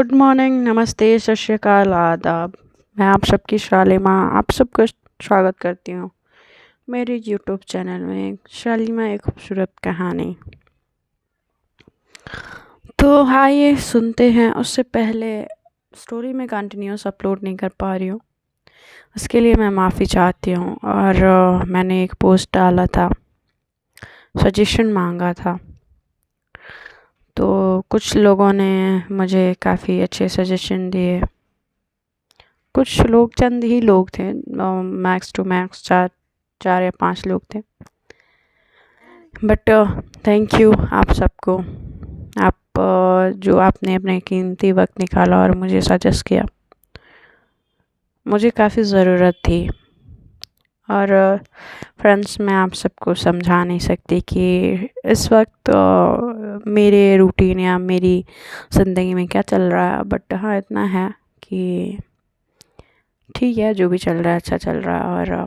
Good morning, नमस्ते, सत श्री अकाल, आदाब। मैं आप सबकी शालिमा आप सबका स्वागत करती हूँ मेरे यूट्यूब चैनल में शालिमा एक खूबसूरत कहानी। तो आइए सुनते हैं। उससे पहले स्टोरी में कंटिन्यूस अपलोड नहीं कर पा रही हूँ, उसके लिए मैं माफ़ी चाहती हूँ। और मैंने एक पोस्ट डाला था, सजेशन मांगा था, तो कुछ लोगों ने मुझे काफ़ी अच्छे सजेशन दिए। कुछ लोग, चंद ही लोग थे, मैक्स टू मैक्स चार या 5 लोग थे। बट थैंक यू आप सबको, आप जो आपने अपने कीमती वक्त निकाला और मुझे सजेस्ट किया। मुझे काफ़ी ज़रूरत थी। और फ्रेंड्स, मैं आप सबको समझा नहीं सकती कि इस वक्त मेरे रूटीन या मेरी ज़िंदगी में क्या चल रहा है। बट हाँ, इतना है कि ठीक है, जो भी चल रहा है अच्छा चल रहा है। और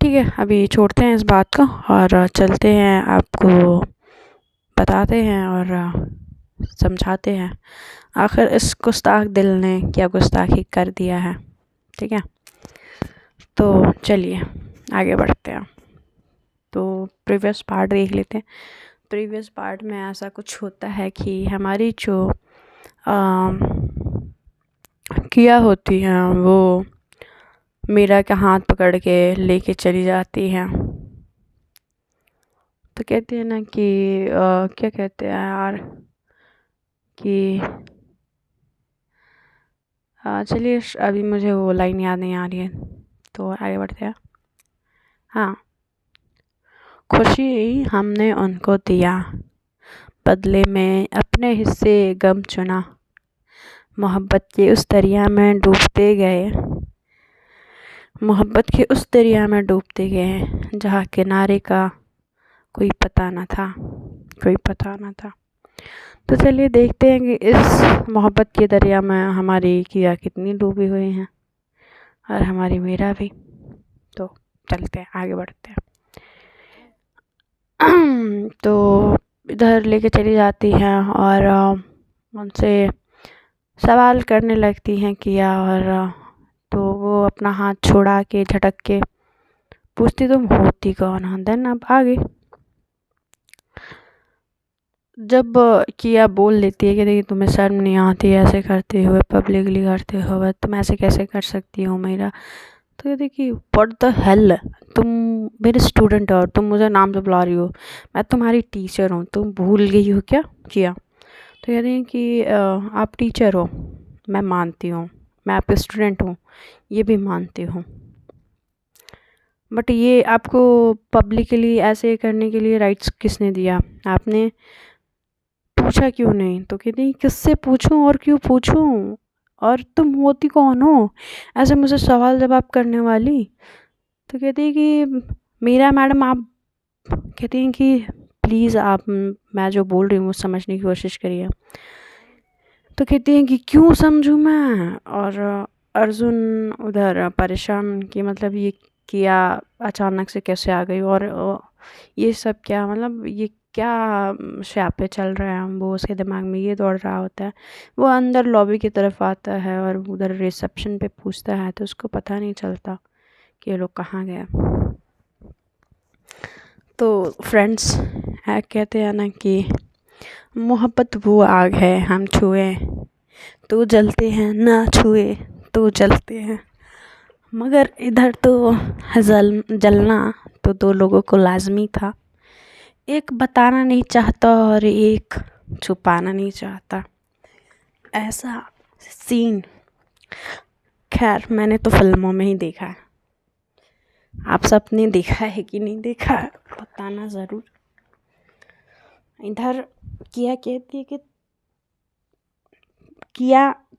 ठीक है, अभी छोड़ते हैं इस बात को और चलते हैं, आपको बताते हैं और समझाते हैं आखिर इस गुस्ताख दिल ने क्या गुस्ताखी कर दिया है। ठीक है, तो चलिए आगे बढ़ते हैं। तो प्रीवियस पार्ट देख लेते हैं। प्रीवियस पार्ट में ऐसा कुछ होता है कि हमारी जो किया होती हैं वो मीरा का हाथ पकड़ के लेके चली जाती हैं। तो कहते हैं ना कि क्या कहते हैं यार कि चलिए, अभी मुझे वो लाइन याद नहीं आ रही है, तो आगे बढ़ते हैं। हाँ, खुशी हमने उनको दिया, बदले में अपने हिस्से गम चुना। मोहब्बत के उस दरिया में डूबते गए, मोहब्बत के उस दरिया में डूबते गए जहाँ किनारे का कोई पता न था, कोई पता न था। तो चलिए देखते हैं कि इस मोहब्बत के दरिया में हमारी किया कितनी डूबी हुई हैं और हमारी मीरा भी। तो चलते हैं, आगे बढ़ते हैं। तो इधर लेके चली जाती हैं और उनसे सवाल करने लगती हैं किया। और तो वो अपना हाथ छुड़ा के झटक के पूछती तुम होती कौन हो। देन अब आगे जब किया बोल लेती है कि देखिए तुम्हें शर्म नहीं आती ऐसे करते हुए, पब्लिकली करते हुए, तुम ऐसे कैसे कर सकती हो मेरा। तो कहती कि व्हाट द हेल, तुम मेरे स्टूडेंट हो, तुम मुझे नाम से बुला रही हो, मैं तुम्हारी टीचर हूँ, तुम भूल गई हो क्या किया। तो कहती हैं कि आप टीचर हो, मैं मानती हूँ, मैं आपके स्टूडेंट हूँ, ये भी मानती हूँ, बट ये आपको पब्लिकली ऐसे करने के लिए राइट्स किसने दिया, आपने पूछा क्यों नहीं। तो कहती हैं किससे पूछूं और क्यों पूछूं, और तुम होती कौन हो ऐसे मुझे सवाल जवाब करने वाली। तो कहती है कि मीरा मैडम आप, कहती हैं कि प्लीज़ आप मैं जो बोल रही हूँ वो समझने की कोशिश करिए। तो कहती हैं कि क्यों समझूं मैं। और अर्जुन उधर परेशान कि मतलब ये किया अचानक से कैसे आ गई, और ये सब क्या, मतलब ये क्या स्यापे चल रहे हैं, वो उसके दिमाग में ये दौड़ रहा होता है। वो अंदर लॉबी की तरफ आता है और उधर रिसेप्शन पे पूछता है तो उसको पता नहीं चलता कि ये लोग कहाँ गए। तो फ्रेंड्स, कहते हैं ना कि मोहब्बत वो आग है हम छुए तो जलते हैं, ना छुए तो जलते हैं। मगर इधर तो जलना तो 2 लोगों को लाजमी था, एक बताना नहीं चाहता और एक छुपाना नहीं चाहता, ऐसा सीन। खैर मैंने तो फिल्मों में ही देखा है, आप सबने देखा है कि नहीं देखा है बताना ज़रूर। इधर किया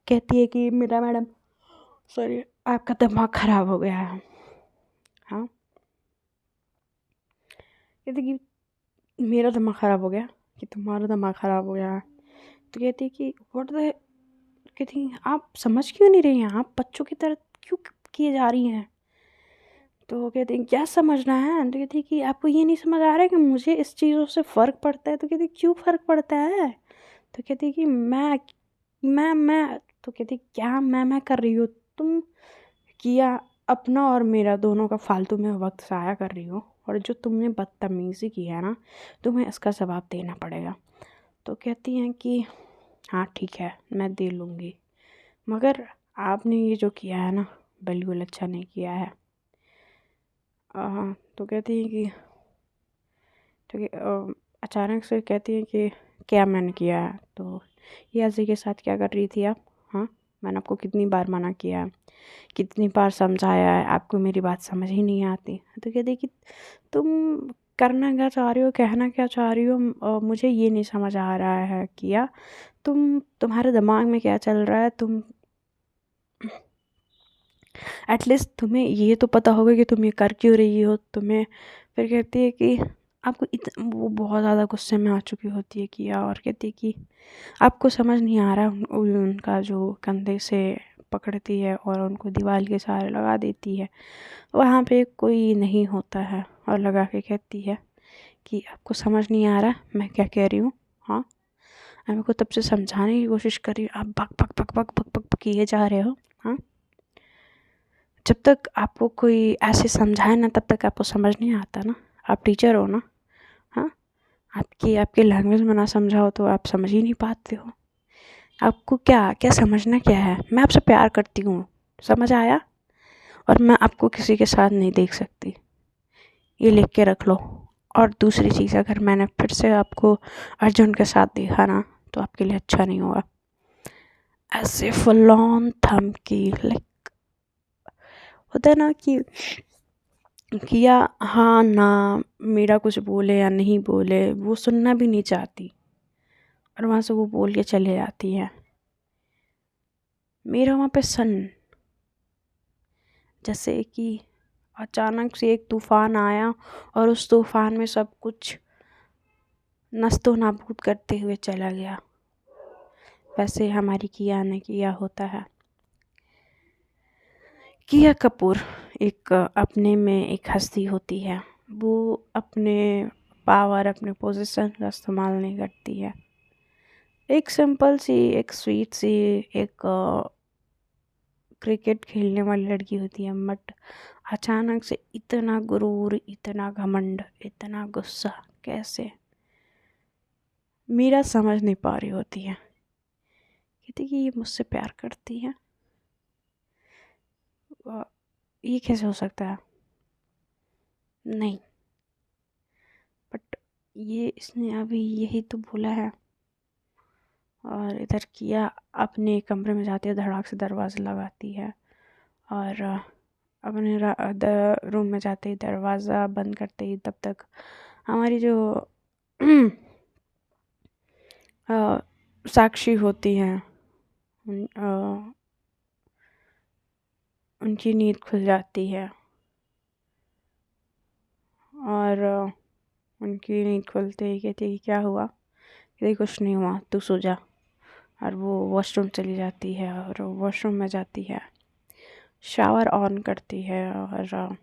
कहती है कि मीरा मैडम सॉरी, आपका दिमाग ख़राब हो गया है। हाँ, कहती कि मेरा दिमाग ख़राब हो गया कि तुम्हारा दिमाग ख़राब हो गया है। तो कहती है कि व्हाट द, कहती आप समझ क्यों नहीं रही हैं, आप बच्चों की तरह क्यों किए जा रही हैं। तो कहती हैं क्या समझना है। तो कहती कि आपको ये नहीं समझ आ रहा है कि मुझे इस चीज़ों से फ़र्क पड़ता है। तो कहती क्यों फ़र्क पड़ता है, तो कहती कि मैं तो कहती क्या मैं कर रही हो तुम? किया अपना और मेरा दोनों का फालतू में वक्त ज़ाया कर रही हो, और जो तुमने बदतमीज़ी की है ना, तुम्हें इसका जवाब देना पड़ेगा। तो कहती हैं कि हाँ ठीक है, मैं दे लूँगी, मगर आपने ये जो किया है ना, बिल्कुल अच्छा नहीं किया है। तो कहती हैं कि अचानक से कहती हैं कि क्या मैंने किया है? तो ये अजय के साथ क्या कर रही थी आप? हाँ, मैंने आपको कितनी बार मना किया है, कितनी बार समझाया है, आपको मेरी बात समझ ही नहीं आती। तो कहती कि तुम करना क्या चाह रही हो, कहना क्या चाह रही हो, मुझे ये नहीं समझ आ रहा है। किया तुम्हारे दिमाग में क्या चल रहा है? तुम एटलीस्ट तुम्हें ये तो पता होगा कि तुम ये कर क्यों रही हो। तुम्हें फिर कहती है कि आपको वो बहुत ज़्यादा गुस्से में आ चुकी होती है किया, और कहती है कि आपको समझ नहीं आ रहा। उनका जो कंधे से पकड़ती है और उनको दीवार के सहारे लगा देती है, वहाँ पे कोई नहीं होता है, और लगा के कहती है कि आपको समझ नहीं आ रहा मैं क्या कह रही हूँ? हाँ, मैं मेरे को तब से समझाने की कोशिश कर रही हूँ, आप भक भक भक भक भक भक किए जा रहे हो। हाँ, जब तक आपको कोई ऐसे समझाए ना, तब तक आपको समझ नहीं आता ना। आप टीचर हो ना। हाँ, आपकी लैंग्वेज में ना समझाओ तो आप समझ ही नहीं पाते हो। आपको क्या क्या समझना क्या है? मैं आपसे प्यार करती हूँ, समझ आया? और मैं आपको किसी के साथ नहीं देख सकती, ये लिख के रख लो। और दूसरी चीज़, अगर मैंने फिर से आपको अर्जुन के साथ देखा ना, तो आपके लिए अच्छा नहीं होगा। ऐसे फुल ऑन धमकी, लाइक होता है ना कि किया हाँ ना, मेरा कुछ बोले या नहीं बोले वो सुनना भी नहीं चाहती, और वहाँ से वो बोल के चले जाती है। मेरा वहाँ पे जैसे कि अचानक से एक तूफान आया, और उस तूफान में सब कुछ नस्तो नाबूद करते हुए चला गया। वैसे हमारी किया ने किया होता है। किया कपूर एक अपने में एक हस्ती होती है। वो अपने पावर, अपने पोजीशन का इस्तेमाल नहीं करती है। एक सिंपल सी, एक स्वीट सी, एक क्रिकेट खेलने वाली लड़की होती है, बट अचानक से इतना गुरूर, इतना घमंड, इतना गुस्सा कैसे? मीरा समझ नहीं पा रही होती है। कहती कि ये मुझसे प्यार करती है, ये कैसे हो सकता है? नहीं, बट ये इसने अभी यही तो बोला है। और इधर किया अपने कमरे में जाती है, धड़ाक से दरवाज़ा लगाती है, और अपने रूम में जाते ही दरवाज़ा बंद करते ही तब तक हमारी जो साक्षी होती हैं, उनकी नींद खुल जाती है, और उनकी नींद खुलते ही कहती है कि क्या हुआ? कहती कुछ नहीं हुआ, तू सो जा। और वो वॉशरूम चली जाती है, और वॉशरूम में जाती है, शावर ऑन करती है, और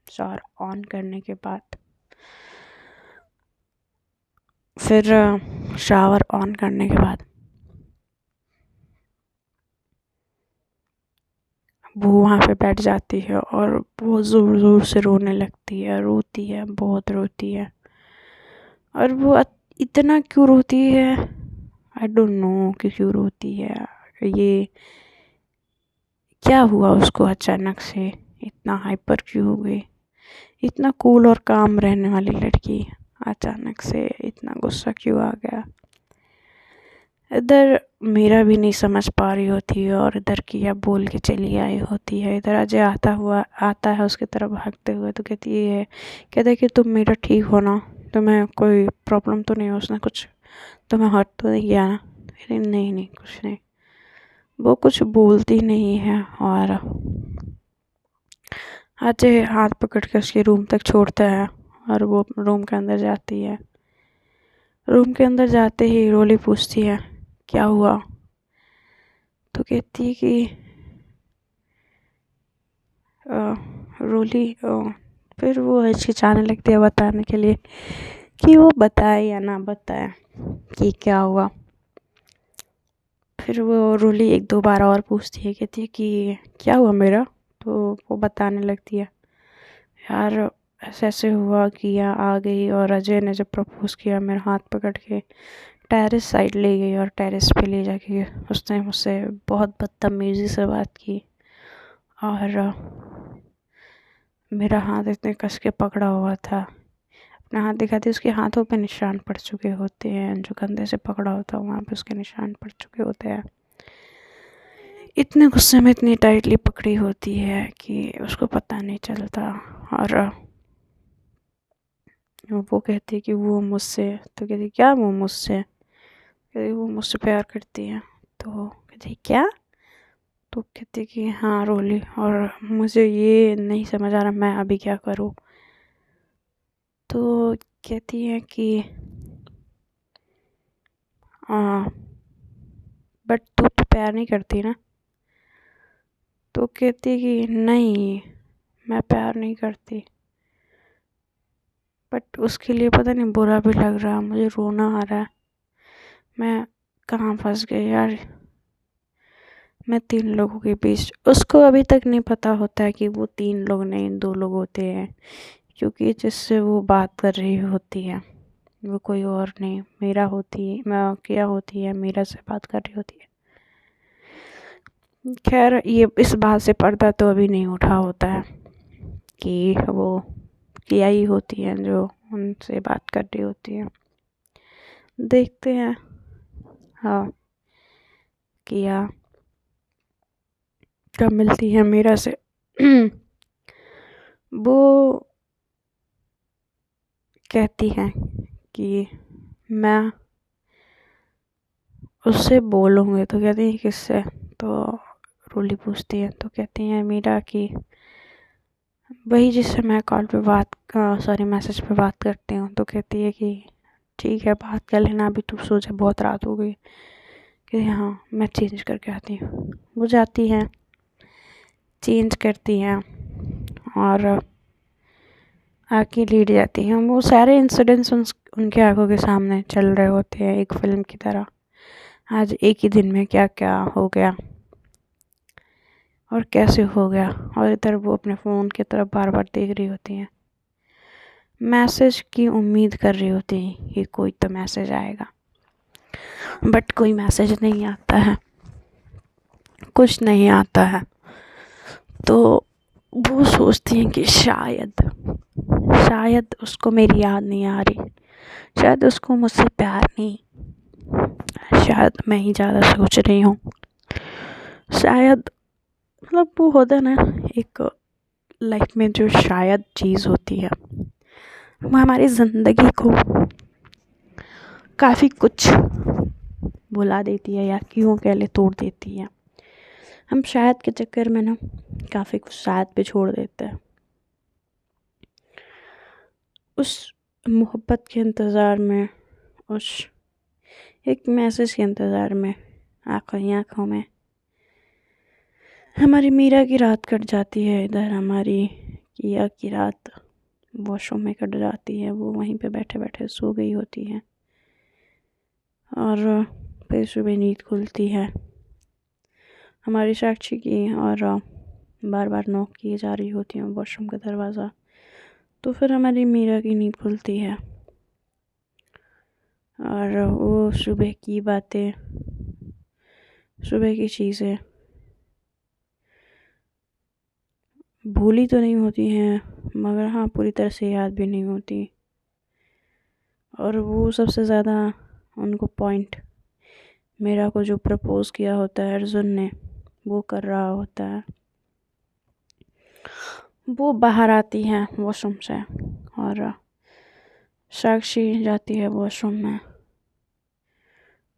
शावर ऑन करने के बाद फिर शावर ऑन करने के बाद वो वहाँ पे बैठ जाती है, और बहुत ज़ोर ज़ोर से रोने लगती है, रोती है, बहुत रोती है। और वो इतना क्यों रोती है, आई डोंट नो कि क्यों रोती है। ये क्या हुआ उसको अचानक से, इतना हाइपर क्यों हो गई? इतना कूल और काम रहने वाली लड़की अचानक से इतना गुस्सा क्यों आ गया? इधर मीरा भी नहीं समझ पा रही होती है, और इधर किया बोल के चली आई होती है। इधर अजय आता है उसकी तरफ भागते हुए, तो कहती है, कहता है कि तुम मेरा ठीक हो ना, तुम्हें कोई प्रॉब्लम तो नहीं? उसने कुछ तुम्हें हर्ट तो नहीं किया ना? नहीं नहीं, कुछ नहीं। वो कुछ बोलती नहीं है, और अजय हाथ पकड़ के उसके रूम तक छोड़ता है, और वो रूम के अंदर जाती है। रूम के अंदर जाते ही रोली पूछती है क्या हुआ? तो कहती है कि रोली फिर वो हिचकिचाने लगती है बताने के लिए कि वो बताए या ना बताए कि क्या हुआ। फिर वो रूली एक दो बार और पूछती है, कहती है कि क्या हुआ मेरा। तो वो बताने लगती है, यार ऐसे ऐसे हुआ कि यहाँ आ गई और अजय ने जब प्रपोज़ किया मेरा हाथ पकड़ के टेरेस साइड ले गई और टेरेस पे ले जाके उसने मुझसे बहुत बदतमीज़ी से बात की और मेरा हाथ इतने कस के पकड़ा हुआ था। अपना हाथ दिखाती, उसके हाथों पे निशान पड़ चुके होते हैं, जो कंधे से पकड़ा होता है वहाँ पे उसके निशान पड़ चुके होते हैं। इतने गुस्से में इतनी टाइटली पकड़ी होती है कि उसको पता नहीं चलता। और वो कहती है कि वो मुझसे, तो कहती क्या वो मुझसे, कहती वो मुझसे प्यार करती है। तो कहती क्या, तो कहती कि हाँ रोली, और मुझे ये नहीं समझ आ रहा मैं अभी क्या करूँ। तो कहती है कि बट तू तो प्यार नहीं करती ना। तो कहती है कि नहीं मैं प्यार नहीं करती, बट उसके लिए पता नहीं बुरा भी लग रहा, मुझे रोना आ रहा है। मैं कहाँ फंस गई यार, मैं 3 लोगों के बीच। उसको अभी तक नहीं पता होता है कि वो 3 लोग नहीं 2 लोग होते हैं, क्योंकि जिससे वो बात कर रही होती है वो कोई और नहीं मीरा होती है, मैं क्या होती है, मीरा से बात कर रही होती है। खैर ये इस बात से पर्दा तो अभी नहीं उठा होता है कि वो किया ही होती है जो उनसे बात कर रही होती है। देखते हैं। हाँ किया कब मिलती है मीरा से। वो कहती है कि मैं उससे बोलूँगी। तो कहती है किससे, तो रूली पूछती है। तो कहती है मीरा की वही जिससे मैं कॉल पे बात सॉरी मैसेज पे बात करती हूँ। तो कहती है कि ठीक है बात कर लेना, अभी तू सो जा बहुत रात हो गई। कि हाँ मैं चेंज करके आती हूँ। वो जाती हैं चेंज करती हैं और आके लेट जाती हैं। वो सारे इंसिडेंट्स उनके आंखों के सामने चल रहे होते हैं एक फिल्म की तरह। आज एक ही दिन में क्या क्या हो गया और कैसे हो गया, और इधर वो अपने फ़ोन की तरफ बार बार देख रही होती हैं, मैसेज की उम्मीद कर रही होती हैं कि कोई तो मैसेज आएगा, बट कोई मैसेज नहीं आता है, कुछ नहीं आता है। तो वो सोचती हैं कि शायद उसको मेरी याद नहीं आ रही, शायद उसको मुझसे प्यार नहीं, शायद मैं ही ज़्यादा सोच रही हूँ, शायद मतलब वो होता ना एक लाइफ में जो शायद चीज़ होती है वो हमारी ज़िंदगी को काफ़ी कुछ भुला देती है या क्यों कह ले तोड़ देती है। हम शायद के चक्कर में ना काफ़ी कुछ शायद पे छोड़ देते हैं। उस मोहब्बत के इंतज़ार में, उस एक मैसेज के इंतज़ार में, आँखों ही आँखों में हमारी मीरा की रात कट जाती है, इधर हमारी किया की रात वॉशरूम में कट जाती है। वो वहीं पे बैठे बैठे सो गई होती है और फिर सुबह नींद खुलती है हमारी साक्षी की, और बार बार नॉक किए जा रही होती है वॉशरूम का दरवाज़ा। तो फिर हमारी मीरा की नींद खुलती है और वो सुबह की बातें, सुबह की चीज़ें भूली तो नहीं होती हैं, मगर हाँ पूरी तरह से याद भी नहीं होती। और वो सबसे ज़्यादा उनको पॉइंट मीरा को जो प्रपोज़ किया होता है अर्जुन ने, वो कर रहा होता है। वो बाहर आती है वॉशरूम से और साक्षी जाती है वॉशरूम में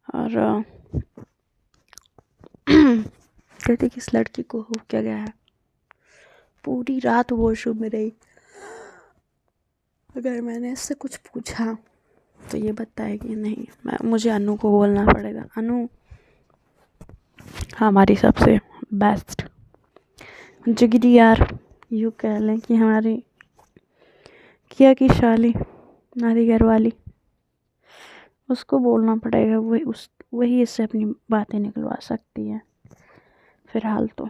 और कहती कि इस लड़की को हो क्या गया है, पूरी रात वॉशरूम में रही, अगर मैंने इससे कुछ पूछा तो ये बताएगी नहीं। मुझे अनु को बोलना पड़ेगा। अनु हमारी सबसे बेस्ट जिगरी यार, यूँ कह लें कि हमारी किया की शाली, हमारी घरवाली, उसको बोलना पड़ेगा। वो वही इससे अपनी बातें निकलवा सकती है। फ़िलहाल तो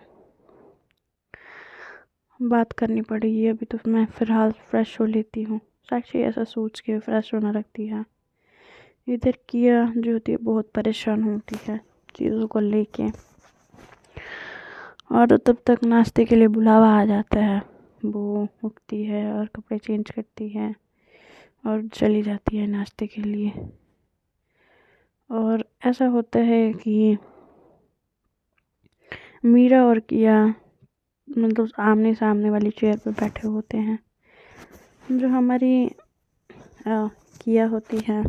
बात करनी पड़ेगी। अभी तो मैं फ़िलहाल फ़्रेश हो लेती हूँ। साक्षी ऐसा सोच के फ़्रेश होने लगती है। इधर किया जो होती है बहुत परेशान होती है चीज़ों को लेके, और तब तक नाश्ते के लिए बुलावा आ जाता है। वो उठती है और कपड़े चेंज करती है और चली जाती है नाश्ते के लिए। और ऐसा होता है कि मीरा और किया मतलब आमने सामने वाली चेयर पर बैठे होते हैं। जो हमारी किया होती है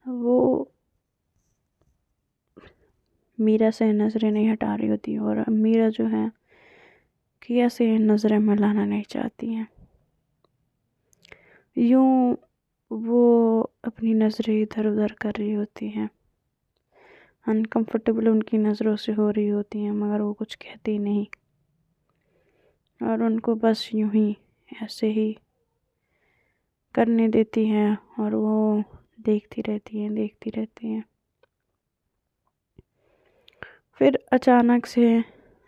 वो मीरा से नज़रें नहीं हटा रही होती, और मीरा जो है किया से नज़रें मिलाना नहीं चाहती हैं। यूँ वो अपनी नज़रें इधर उधर कर रही होती हैं, अनकंफर्टेबल उनकी नज़रों से हो रही होती हैं, मगर वो कुछ कहती नहीं, और उनको बस यूं ही ऐसे ही करने देती हैं, और वो देखती रहती हैं। फिर अचानक से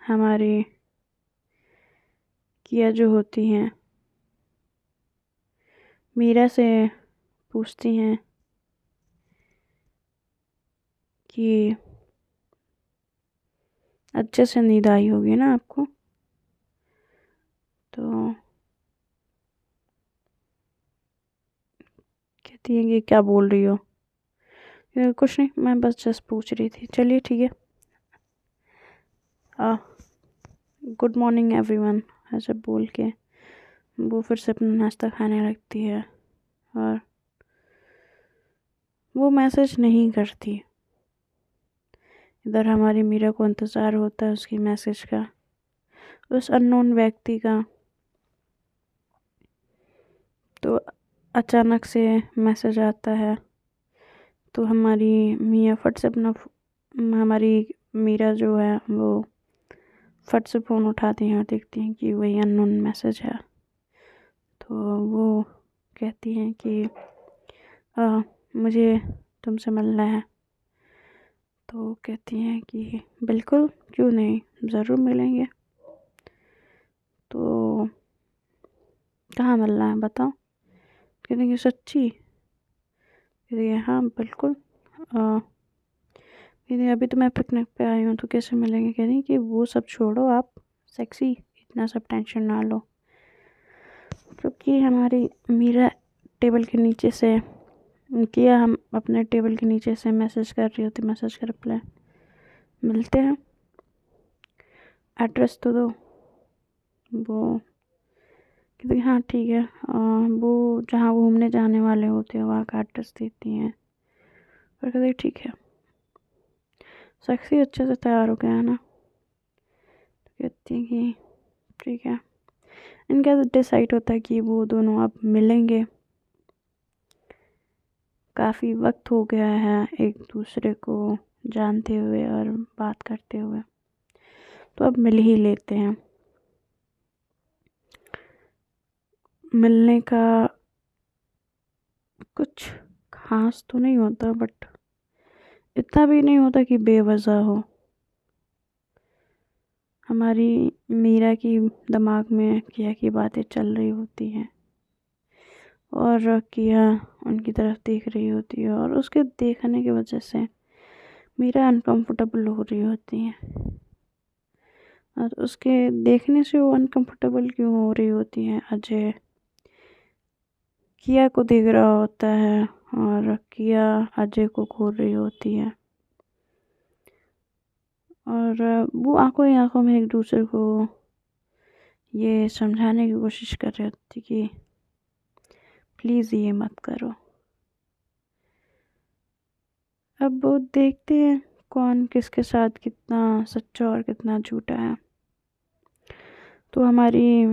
हमारी किया जो होती हैं मीरा से पूछती हैं कि अच्छे से नींद आई होगी ना आपको? तो कहती हैं कि क्या बोल रही हो? कुछ नहीं, मैं बस जस्ट पूछ रही थी। चलिए ठीक है। गुड मॉर्निंग एवरीवन ऐसे बोल के वो फिर से अपना नाश्ता खाने लगती है, और वो मैसेज नहीं करती। इधर हमारी मीरा को इंतज़ार होता है उसकी मैसेज का, उस अननोन व्यक्ति का। तो अचानक से मैसेज आता है, तो हमारी मियाँ फट से हमारी मीरा जो है वो फट से फ़ोन उठाती हैं और देखती हैं कि वही अननोन मैसेज है। तो वो कहती हैं कि मुझे तुमसे मिलना है। तो कहती हैं कि बिल्कुल, क्यों नहीं, ज़रूर मिलेंगे। तो कहाँ मिलना है बताओ? कहती हैं सच्ची? कहती है हाँ बिल्कुल। कहती अभी तो मैं पिकनिक पे आई हूँ तो कैसे मिलेंगे? कह रही कि वो सब छोड़ो, आप सेक्सी, इतना सब टेंशन ना लो। क्योंकि हमारी मीरा टेबल के नीचे से किया हम अपने टेबल के नीचे से मैसेज कर रही होती, मैसेज का रिप्लाई, मिलते हैं, एड्रेस तो दो। वो कहती हाँ ठीक है। वो जहाँ घूमने जाने वाले होते हैं वहाँ का एड्रेस देती हैं, और कहती ठीक है। सेक्सी अच्छे से तैयार हो गया है ना? तो कहती है कि ठीक है। इनका डिसाइड होता है कि वो दोनों अब मिलेंगे। काफ़ी वक्त हो गया है एक दूसरे को जानते हुए और बात करते हुए, तो अब मिल ही लेते हैं। मिलने का कुछ खास तो नहीं होता, बट इतना भी नहीं होता कि बेवजह हो। हमारी मीरा की दिमाग में किया की बातें चल रही होती हैं, और किया उनकी तरफ देख रही होती है, और उसके देखने की वजह से मीरा अनकंफर्टेबल हो रही होती है। और उसके देखने से वो अनकंफर्टेबल क्यों हो रही होती है? अजय किया को देख रहा होता है, और किया अजय को घूर रही होती है, और वो आंखों ही आंखों में एक दूसरे को ये समझाने की कोशिश कर रही होती कि प्लीज़ ये मत करो। अब वो देखते हैं कौन किसके साथ कितना सच्चा और कितना झूठा है। तो हमारी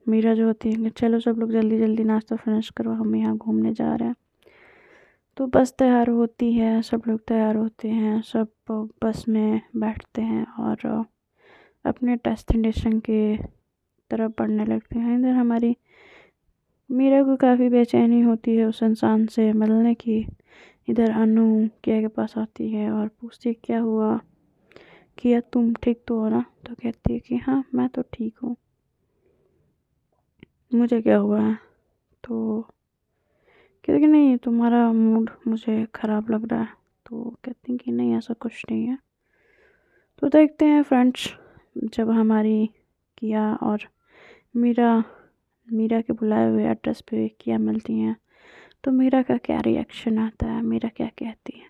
मीरा जो होती है, चलो सब लोग जल्दी जल्दी नाश्ता फिनिश करो, हम यहाँ घूमने जा रहे हैं। तो बस तैयार होती है, सब लोग तैयार होते हैं, सब बस में बैठते हैं और अपने डेस्टिनेशन के तरफ बढ़ने लगते हैं। इधर हमारी मीरा को काफ़ी बेचैनी होती है उस इंसान से मिलने की, इधर अनु किया के पास आती है और पूछती है क्या हुआ, किया तुम ठीक तो हो ना। तो कहती है कि हाँ मैं तो ठीक हूँ, मुझे क्या हुआ है। तो कहती कि नहीं तुम्हारा मूड मुझे ख़राब लग रहा है। तो कहती हैं कि नहीं ऐसा कुछ नहीं है। तो देखते हैं फ्रेंड्स, जब हमारी किया और मीरा मीरा के बुलाए हुए एड्रेस पे किया मिलती हैं तो मीरा का क्या रिएक्शन आता है, मीरा क्या कहती है।